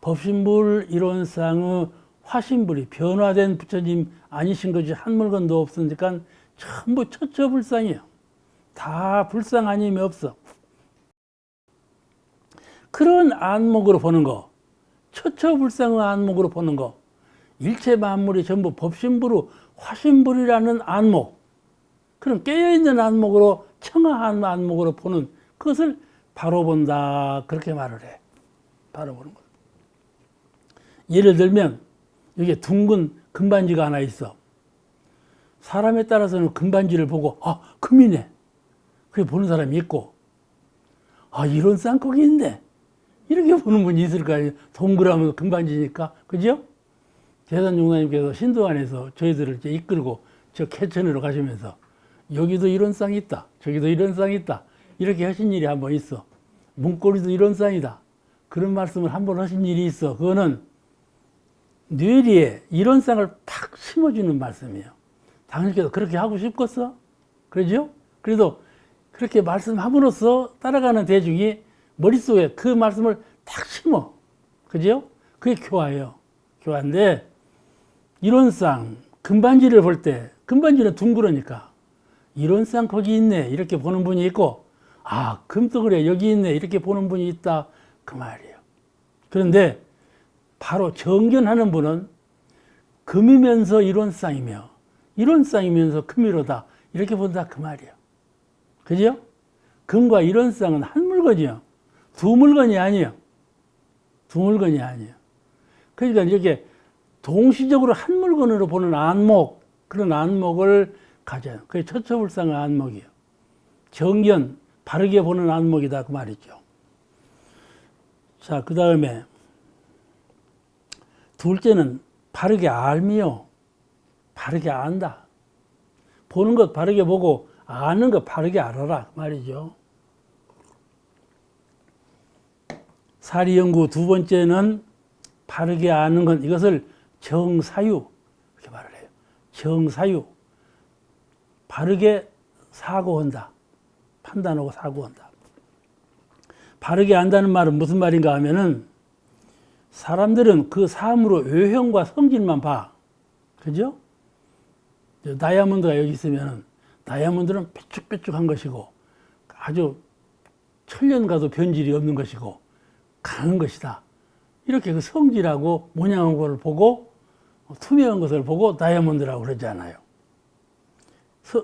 법신불 이론상의 화신불이 변화된 부처님 아니신 것이 한 물건도 없으니까 전부 처처불상이에요. 다 불상 아님이 없어. 그런 안목으로 보는 거, 처처불상의 안목으로 보는 거, 일체 만물이 전부 법신불로 화신불이라는 안목, 그런 깨어있는 안목으로 청아한 안목으로 보는 그것을 바로 본다 그렇게 말을 해. 바로 보는 거. 예를 들면 여기에 둥근 금반지가 하나 있어. 사람에 따라서는 금반지를 보고 금이네 그렇게 보는 사람이 있고, 이런 쌍꺼기 있네 이렇게 보는 분이 있을 거 아니에요. 동그라면 금반지니까. 그죠? 재산용사님께서 신도안에서 저희들을 이제 이끌고 저 개천으로 가시면서 여기도 이런 쌍이 있다, 저기도 이런 쌍이 있다 이렇게 하신 일이 한 번 있어. 문고리도 이런 쌍이다 그런 말씀을 한 번 하신 일이 있어. 그거는 뇌리에 이런 쌍을 팍 심어주는 말씀이에요. 당신께서 그렇게 하고 싶겠어? 그러죠? 그래도 그렇게 말씀함으로써 따라가는 대중이 머릿속에 그 말씀을 탁 심어. 그죠? 그게 교화예요. 교화인데, 이런 쌍, 금반지를 볼 때, 금반지는 둥그러니까, 이런 쌍 거기 있네. 이렇게 보는 분이 있고, 금도 그래. 여기 있네. 이렇게 보는 분이 있다. 그 말이에요. 그런데, 바로 정견하는 분은 금이면서 이런 쌍이며, 이런 쌍이면서 금이로다. 이렇게 본다. 그 말이에요. 그죠? 금과 이런 쌍은 한 물건이요. 두 물건이 아니에요. 두 물건이 아니에요. 그러니까 이렇게 동시적으로 한 물건으로 보는 안목, 그런 안목을 가져요. 그게 처처불상의 안목이에요. 정견, 바르게 보는 안목이다. 그 말이죠. 자, 그 다음에 둘째는 바르게 알미요. 바르게 안다. 보는 것 바르게 보고 아는 것 바르게 알아라. 그 말이죠. 사리연구 두 번째는 바르게 아는 건 이것을 정사유 이렇게 말을 해요. 정사유. 바르게 사고한다. 판단하고 사고한다. 바르게 안다는 말은 무슨 말인가 하면은 사람들은 그 사물의 외형과 성질만 봐. 그죠? 다이아몬드가 여기 있으면 다이아몬드는 뾰족뾰족한 것이고 아주 천년 가도 변질이 없는 것이고 강한 것이다. 이렇게 그 성질하고 모양을 보고 투명한 것을 보고 다이아몬드라고 그러잖아요.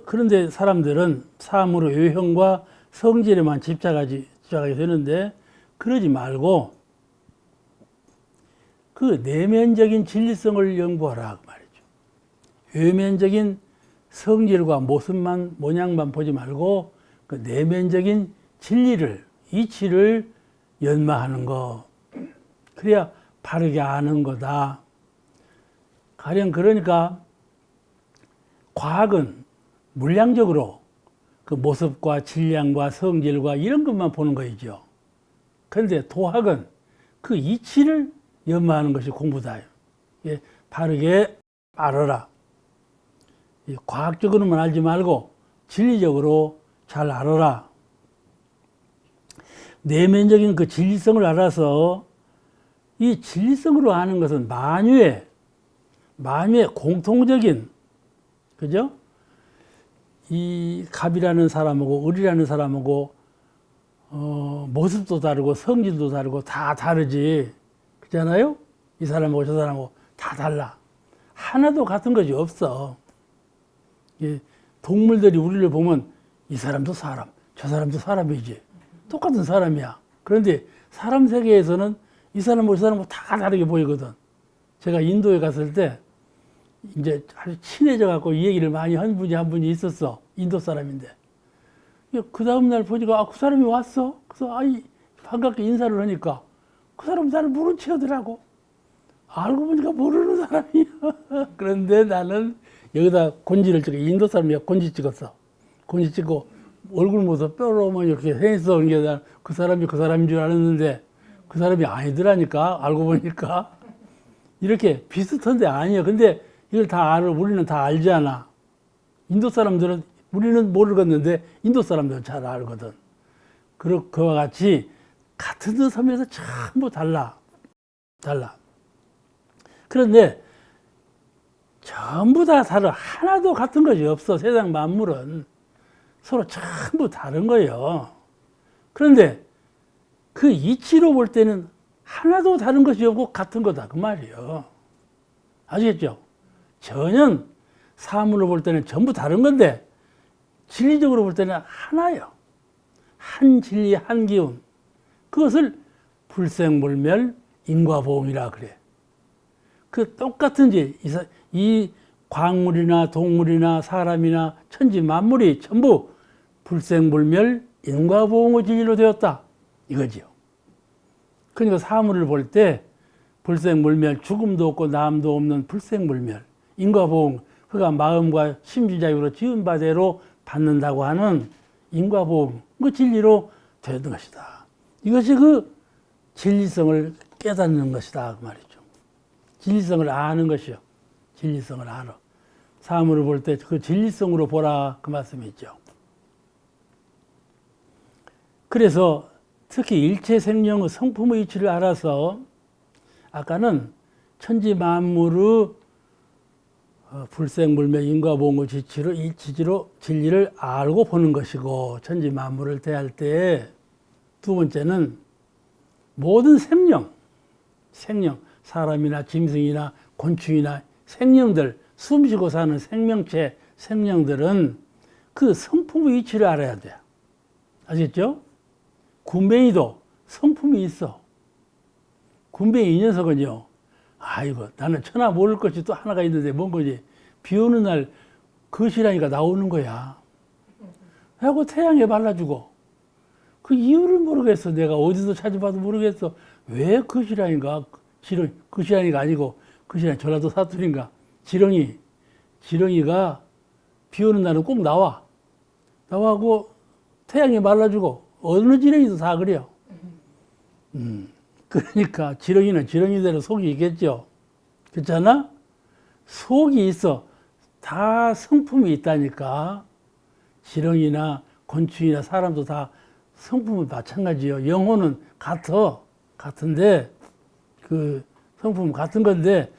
그런데 사람들은 사물의 외형과 성질에만 집착하게 되는데 그러지 말고 그 내면적인 진리성을 연구하라 그 말이죠. 외면적인 성질과 모습만 모양만 보지 말고 그 내면적인 진리를 이치를 연마하는 거. 그래야 바르게 아는 거다. 가령 그러니까 과학은 물량적으로 그 모습과 질량과 성질과 이런 것만 보는 거이죠. 그런데 도학은 그 이치를 연마하는 것이 공부다. 예, 바르게 알아라. 과학적으로만 알지 말고 진리적으로 잘 알아라. 내면적인 그 진리성을 알아서 이 진리성으로 아는 것은 만유의 공통적인, 그죠? 이 갑이라는 사람하고 을이라는 사람하고 모습도 다르고 성질도 다르고 다 다르지. 그렇잖아요? 이 사람하고 저 사람하고 다 달라. 하나도 같은 것이 없어. 동물들이 우리를 보면 이 사람도 사람, 저 사람도 사람이지. 똑같은 사람이야. 그런데 사람 세계에서는 이 사람하고 저 사람하고 다 다르게 보이거든. 제가 인도에 갔을 때 이제 아주 친해져 갖고 이 얘기를 많이 한 분이 한 분이 있었어. 인도 사람인데. 그 다음날 보니까 그 사람이 왔어. 그래서 반갑게 인사를 하니까 그 사람 나를 모른 체 하더라고. 알고 보니까 모르는 사람이야. 그런데 나는 여기다 곤지를 찍어. 인도 사람이야. 곤지 찍었어. 곤지 찍고 얼굴 모습 뼈로만 이렇게 생했어. 그러니까 그 사람이 그 사람인 줄 알았는데 그 사람이 아니더라니까. 알고 보니까. 이렇게 비슷한데 아니에요. 근데 이걸 다 알아. 우리는 다 알잖아. 인도 사람들은 우리는 모르겠는데 인도 사람들은 잘 알거든. 그와 같이 같은 섬에서 전부 달라. 그런데 전부 다 다르. 하나도 같은 것이 없어. 세상 만물은 서로 전부 다른 거예요. 그런데 그 이치로 볼 때는 하나도 다른 것이 없고 같은 거다. 그 말이에요. 아시겠죠? 전혀 사물로 볼 때는 전부 다른 건데 진리적으로 볼 때는 하나예요. 한 진리, 한 기운. 그것을 불생불멸 인과보응이라 그래. 그 똑같은 이 광물이나 동물이나 사람이나 천지 만물이 전부 불생불멸 인과보응의 진리로 되었다. 이거지요. 그러니까 사물을 볼 때 불생불멸, 죽음도 없고 남도 없는 불생불멸, 인과보응, 그가 마음과 심지자유로 지은 바대로 받는다고 하는 인과보응, 그 진리로 되는 것이다. 이것이 그 진리성을 깨닫는 것이다. 그 말이죠. 진리성을 아는 것이요. 진리성을 알아. 사물을 볼 때 그 진리성으로 보라. 그 말씀이죠. 그래서 특히 일체 생명의 성품의 이치를 알아서 아까는 천지 만물의 불생불멸 인과보응의 지치로 일치지로 진리를 알고 보는 것이고, 천지 만물을 대할 때 두 번째는 모든 생명, 사람이나 짐승이나 곤충이나 생명들, 숨쉬고 사는 생명체, 생명들은 그 성품의 이치를 알아야 돼요. 아시겠죠? 군뱅이도 성품이 있어. 군뱅이 이 녀석은요, 아이고, 나는 천하 모를 것이 또 하나가 있는데 뭔 거지? 비 오는 날 거시라니까 나오는 거야. 하고 태양에 발라주고. 그 이유를 모르겠어. 내가 어디서 찾아봐도 모르겠어. 왜 거시라니까? 거시라니가 아니고, 거시라니 전라도 사투리인가? 지렁이가 비 오는 날은 꼭 나와. 나와고 태양에 말라주고, 어느 지렁이도 다 그래요. 그러니까 지렁이는 지렁이대로 속이 있겠죠. 그렇잖아? 속이 있어. 다 성품이 있다니까. 지렁이나 곤충이나 사람도 다 성품은 마찬가지예요. 영혼은 같은데 그 성품은 같은 건데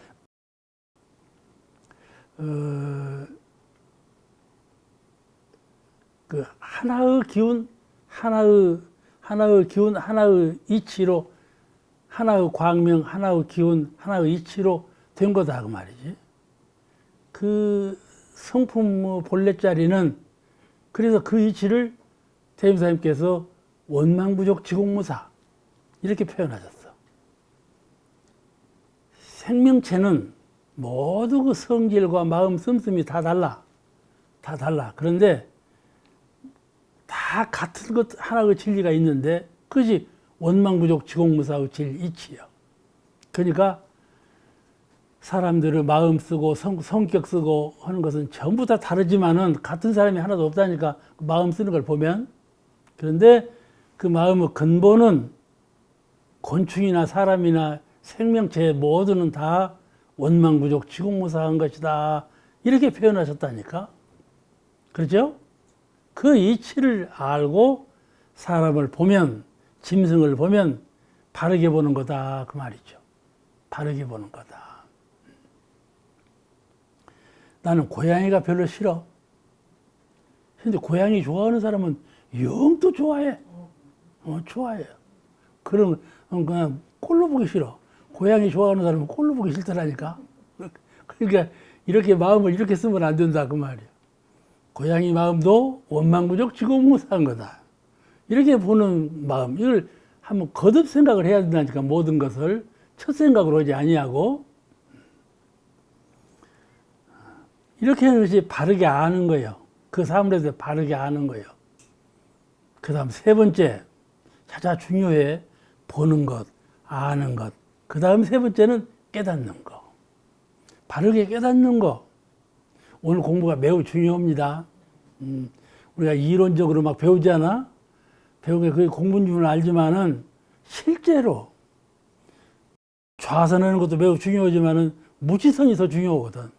그 하나의 기운, 하나의 기운, 하나의 이치로, 하나의 광명, 하나의 기운, 하나의 이치로 된 거다 그 말이지. 그 성품 본래자리는 그래서 그 이치를 대임사님께서 원망부족 지공무사 이렇게 표현하셨어. 생명체는 모두 그 성질과 마음 씀씀이 다 달라. 그런데 다 같은 것 하나의 진리가 있는데 그것이 원망부족 지공무사의 이치예요. 그러니까 사람들의 마음 쓰고 성격 쓰고 하는 것은 전부 다 다르지만은 같은 사람이 하나도 없다니까 마음 쓰는 걸 보면. 그런데 그 마음의 근본은 곤충이나 사람이나 생명체 모두는 다 원망부족 지공무사한 것이다. 이렇게 표현하셨다니까. 그렇죠? 그 이치를 알고 사람을 보면, 짐승을 보면 바르게 보는 거다. 그 말이죠. 바르게 보는 거다. 나는 고양이가 별로 싫어. 근데 고양이 좋아하는 사람은 영 또 좋아해. 좋아해요. 그럼 그냥 꼴로 보기 싫어. 고양이 좋아하는 사람은 꼴로 보기 싫더라니까. 그러니까 이렇게 마음을 이렇게 쓰면 안 된다. 그 말이야. 고양이 마음도 원망부족 지공무사한 거다. 이렇게 보는 마음, 이걸 한번 거듭 생각을 해야 된다니까. 모든 것을 첫 생각으로 하지 아니하고 이렇게 하는 것이 바르게 아는 거예요. 그 사물에 대해서 바르게 아는 거예요. 그 다음 세 번째, 가장 중요해. 보는 것, 아는 것. 그 다음 세 번째는 깨닫는 거. 바르게 깨닫는 거. 오늘 공부가 매우 중요합니다. 우리가 이론적으로 막 배우잖아. 배우게 그게 공부인 줄은 알지만은 실제로 좌선하는 것도 매우 중요하지만은 무지성이 더 중요하거든.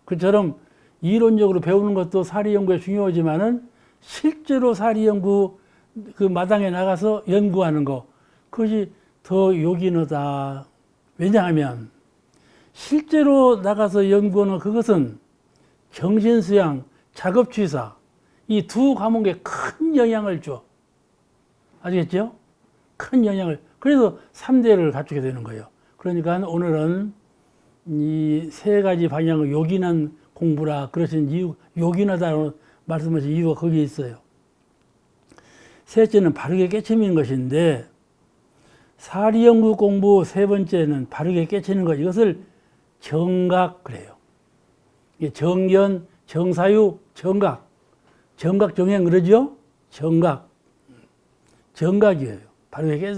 그처럼 이론적으로 배우는 것도 사리 연구에 중요하지만은 실제로 사리 연구 그 마당에 나가서 연구하는 거, 그것이 더 요긴하다. 왜냐하면 실제로 나가서 연구하는 그것은 정신수양, 작업취사 이 두 과목에 큰 영향을 줘. 아시겠죠? 큰 영향을. 그래서 3대를 갖추게 되는 거예요. 그러니까 오늘은 이 세 가지 방향을 요긴한 공부라 그러신 이유, 요긴하다고 말씀하신 이유가 거기에 있어요. 셋째는 바르게 깨치는 것인데, 사리연구 공부 세 번째는 바르게 깨치는 것. 이것을 정각 그래요. 정견, 정사유, 정각. 정각 정행 그러죠? 정각. 정각이에요. 바르게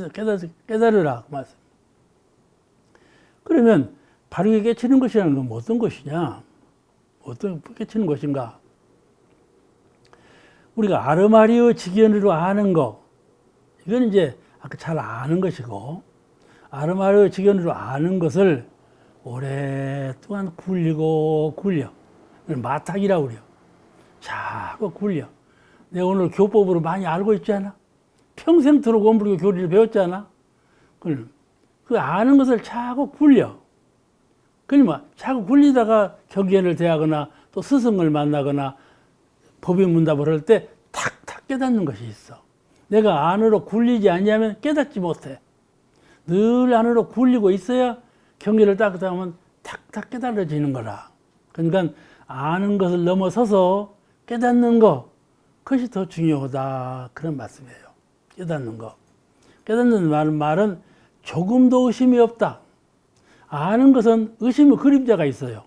깨달으라. 그 말씀. 그러면 바르게 깨치는 것이라는 건 어떤 것이냐? 어떤 깨치는 것인가? 우리가 아르마리의 직연으로 아는 거, 이건 이제 아까 잘 아는 것이고, 아르마리의 직연으로 아는 것을 오랫동안 굴리고 굴려. 마탁이라고 그래요. 자꾸 굴려. 내가 오늘 교법으로 많이 알고 있잖아. 평생토록 원불교 교리를 배웠잖아. 그 아는 것을 자꾸 굴려. 그러니까 자꾸 굴리다가 경계를 대하거나 또 스승을 만나거나 법인문답을 할 때 탁탁 깨닫는 것이 있어. 내가 안으로 굴리지 않냐면 깨닫지 못해. 늘 안으로 굴리고 있어야 경계를 딱 하면 탁탁 깨달아지는 거라. 그러니까 아는 것을 넘어서서 깨닫는 거, 그것이 더 중요하다. 그런 말씀이에요. 깨닫는 거. 깨닫는 말은 조금도 의심이 없다. 아는 것은 의심의 그림자가 있어요.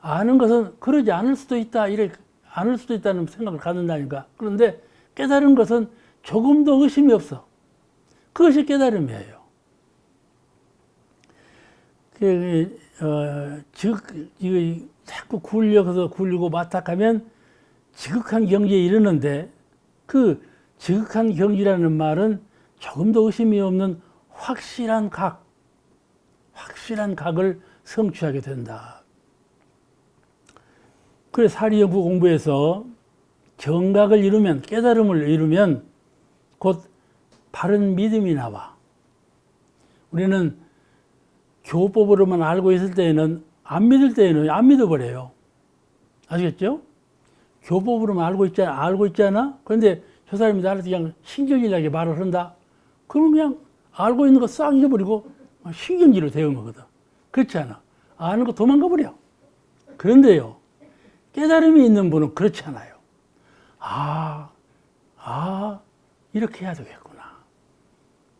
아는 것은 그러지 않을 수도 있다. 이렇게 않을 수도 있다는 생각을 갖는다니까. 그런데 깨달은 것은 조금도 의심이 없어. 그것이 깨달음이에요. 자꾸 굴려서 굴리고 마탁하면 지극한 경지에 이르는데, 그 지극한 경지라는 말은 조금도 의심이 없는 확실한 각을 성취하게 된다. 그래 사리연구 공부에서 정각을 이루면, 깨달음을 이루면 곧 바른 믿음이 나와. 우리는 교법으로만 알고 있을 때에는, 안 믿을 때에는 안 믿어버려요. 아시겠죠? 교법으로만 알고 있잖아? 그런데 저 사람이 나한테 그냥 신경질나게 말을 한다? 그러면 그냥 알고 있는 거 싹 잊어버리고 신경질로 대응하거든. 그렇지 않아. 아는 거 도망가 버려. 그런데요, 깨달음이 있는 분은 그렇지 않아요. 이렇게 해야 되겠구나.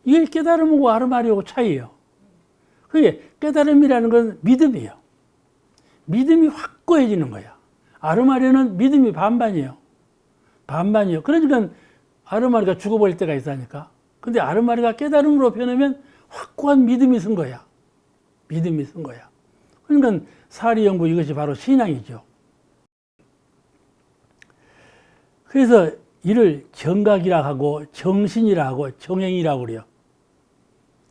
이게 깨달음하고 아르마리하고 차이예요. 그게 깨달음이라는 건 믿음이에요. 믿음이 확고해지는 거야. 아르마리는 믿음이 반반이에요. 반반이에요. 그러니까 아르마리가 죽어버릴 때가 있다니까. 근데 아르마리가 깨달음으로 변하면 확고한 믿음이 쓴 거야. 믿음이 쓴 거야. 그러니까 사리연구, 이것이 바로 신앙이죠. 그래서 이를 정각이라 하고 정신이라 하고 정행이라고 그래요.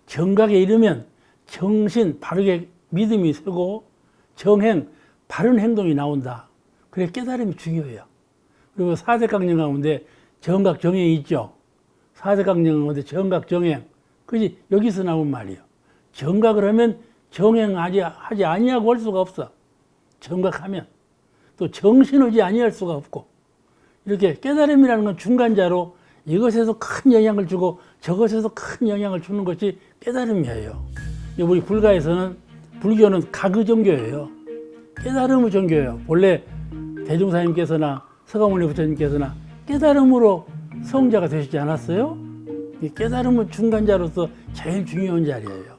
정각에 이르면 정신, 바르게 믿음이 서고, 정행, 바른 행동이 나온다. 그래 깨달음이 중요해요. 그리고 4대 강령 가운데 정각, 정행이 있죠. 4대 강령 가운데 정각, 정행. 그것이 여기서 나온 말이에요. 정각을 하면 정행하지 아니하고 할 수가 없어. 정각하면. 또 정신하지 아니할 수가 없고. 이렇게 깨달음이라는 건 중간자로 이것에서 큰 영향을 주고 저것에서 큰 영향을 주는 것이 깨달음이에요. 우리 불교는 가그 종교예요. 깨달음의 종교예요. 원래 대종사님께서나 서가모니 부처님께서나 깨달음으로 성자가 되시지 않았어요? 이 깨달음은 중간자로서 제일 중요한 자리예요.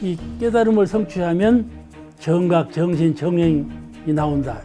이 깨달음을 성취하면 정각, 정신, 정행이 나온다.